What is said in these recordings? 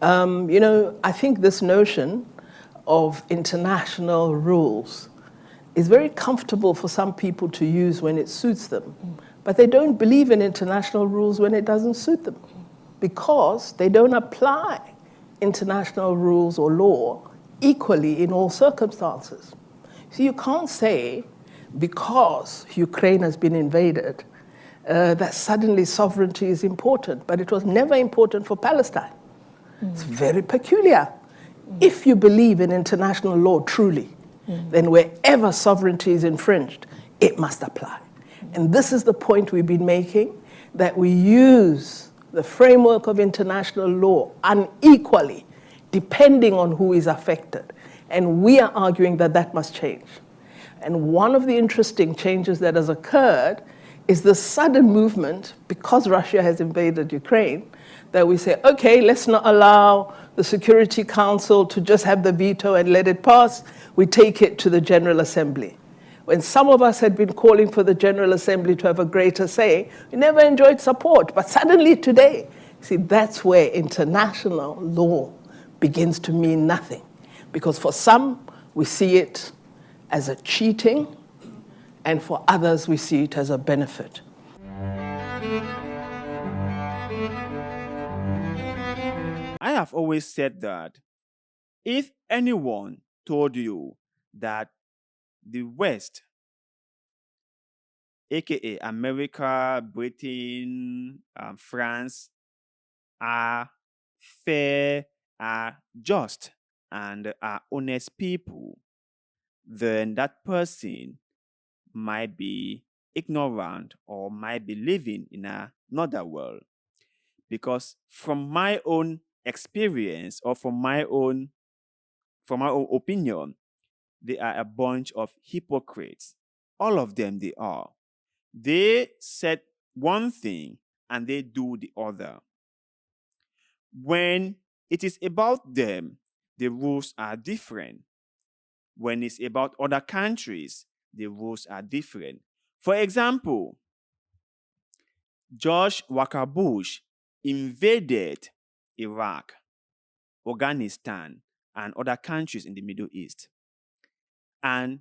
I think this notion of international rules is very comfortable for some people to use when it suits them, but they don't believe in international rules when it doesn't suit them because they don't apply international rules or law equally in all circumstances. So you can't say because Ukraine has been invaded that suddenly sovereignty is important, but it was never important for Palestine. It's very peculiar. If you believe in international law truly, then wherever sovereignty is infringed, it must apply. And this is the point we've been making, that we use the framework of international law unequally, depending on who is affected. And we are arguing that that must change. And one of the interesting changes that has occurred is the sudden movement, because Russia has invaded Ukraine, that we say, okay, let's not allow the Security Council to just have the veto and let it pass. We take it to the General Assembly. When some of us had been calling for the General Assembly to have a greater say, we never enjoyed support. But suddenly today, see, that's where international law begins to mean nothing. Because for some, we see it as a cheating, and for others, we see it as a benefit. I have always said that if anyone told you that the West, aka America, Britain, France, are fair, are just, and are honest people, then that person might be ignorant or might be living in another world. Because from my own experience or from my own opinion, they are a bunch of hypocrites. All of them, they are. They said one thing and they do the other. When it is about them, the rules are different. When it's about other countries, the rules are different. For example, George Walker Bush invaded Iraq, Afghanistan, and other countries in the Middle East and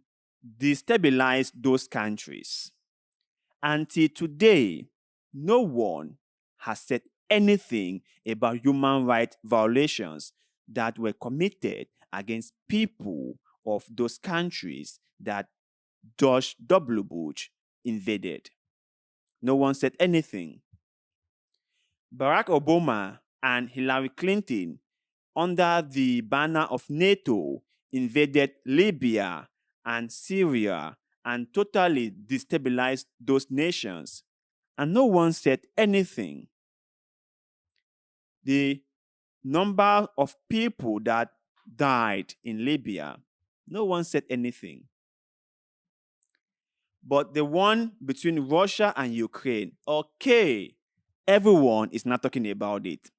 destabilized those countries. Until today, no one has said anything about human rights violations that were committed against people of those countries that George W. Bush invaded. No one said anything. Barack Obama and Hillary Clinton, under the banner of NATO, invaded Libya and Syria and totally destabilized those nations. And no one said anything. The number of people that died in Libya, no one said anything. But the one between Russia and Ukraine, okay, everyone is not talking about it.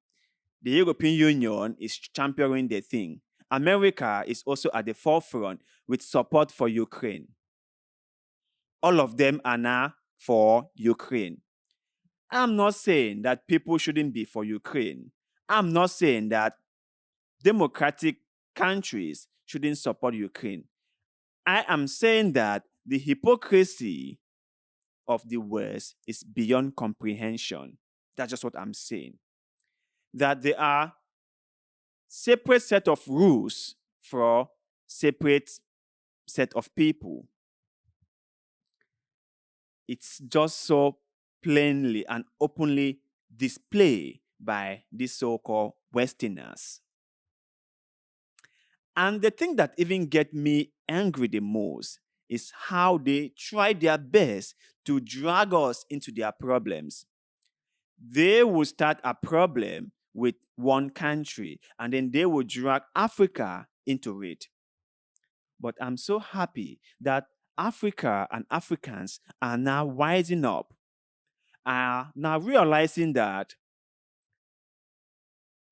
The European Union is championing the thing. America is also at the forefront with support for Ukraine. All of them are now for Ukraine. I'm not saying that people shouldn't be for Ukraine. I'm not saying that democratic countries shouldn't support Ukraine. I am saying that the hypocrisy of the West is beyond comprehension. That's just what I'm saying. That there are separate set of rules for separate set of people. It's just so plainly and openly displayed by these so-called Westerners. And the thing that even gets me angry the most is how they try their best to drag us into their problems. They will start a problem with one country and then they will drag Africa into it. But I'm so happy that Africa and Africans are now wising up, are now realizing that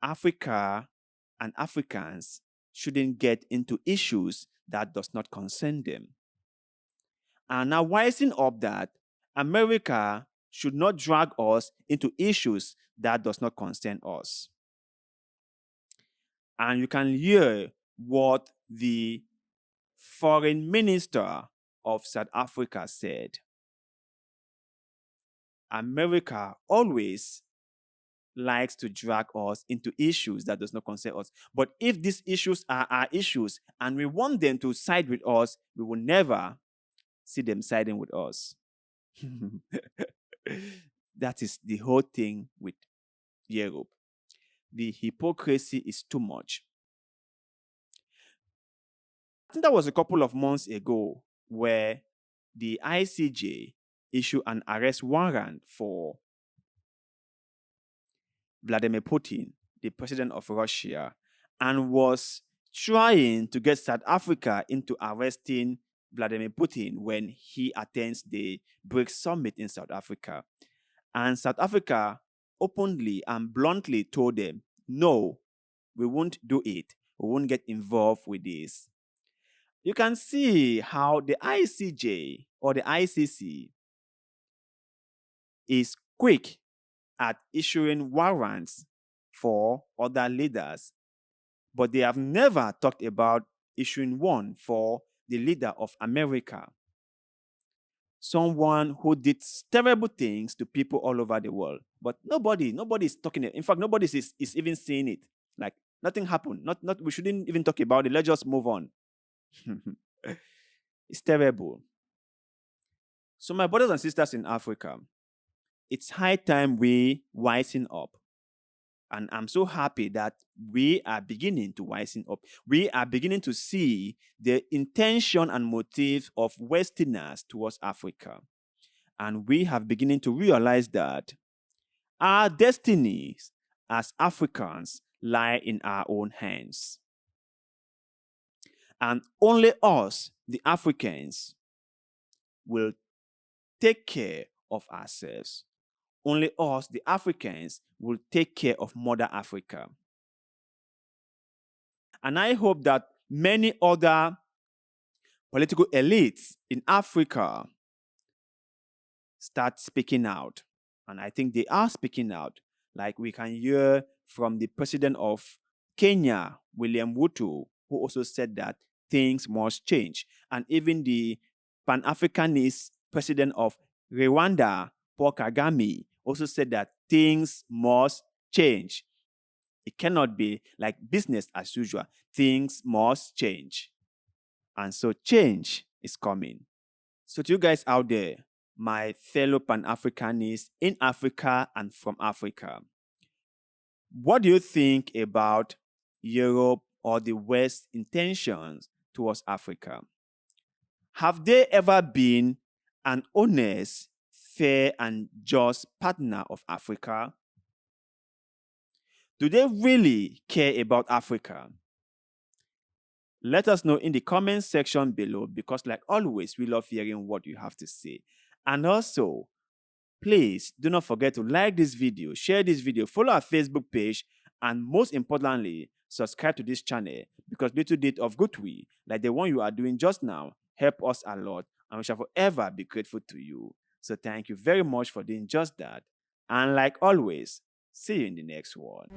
Africa and Africans shouldn't get into issues that does not concern them. And now wising up that America should not drag us into issues that does not concern us. And you can hear what the foreign minister of South Africa said. America always likes to drag us into issues that does not concern us. But if these issues are our issues and we want them to side with us, we will never see them siding with us. That is the whole thing with Europe. The hypocrisy is too much. I think that was a couple of months ago where the ICJ issued an arrest warrant for Vladimir Putin, the president of Russia, and was trying to get South Africa into arresting Vladimir Putin when he attends the BRICS summit in South Africa. And South Africa openly and bluntly told them, no, we won't do it. We won't get involved with this. You can see how the ICJ or the ICC is quick at issuing warrants for other leaders, but they have never talked about issuing one for the leader of America, someone who did terrible things to people all over the world. But nobody is talking it. In fact, nobody is even seeing it. Like nothing happened. Not we shouldn't even talk about it. Let's just move on. It's terrible. So my brothers and sisters in Africa, it's high time we wisen up. And I'm so happy that we are beginning to wisen up. We are beginning to see the intention and motive of Westerners towards Africa. And we have beginning to realize that our destinies as Africans lie in our own hands. And only us, the Africans, will take care of ourselves. Only us, the Africans, will take care of Mother Africa. And I hope that many other political elites in Africa start speaking out. And I think they are speaking out. Like we can hear from the president of Kenya, William Ruto, who also said that things must change. And even the Pan-Africanist president of Rwanda, Paul Kagame, also said that things must change. It cannot be like business as usual. Things must change. And so change is coming. So to you guys out there, my fellow Pan-Africanists in Africa and from Africa, what do you think about Europe or the West's intentions towards Africa? Have they ever been an honest, fair, and just partner of Africa? Do they really care about Africa? Let us know in the comment section below because, like always, we love hearing what you have to say. And also, please do not forget to like this video, share this video, follow our Facebook page, and most importantly, subscribe to this channel because little bit of goodwill, like the one you are doing just now, help us a lot, and we shall forever be grateful to you. So thank you very much for doing just that. And like always, see you in the next one.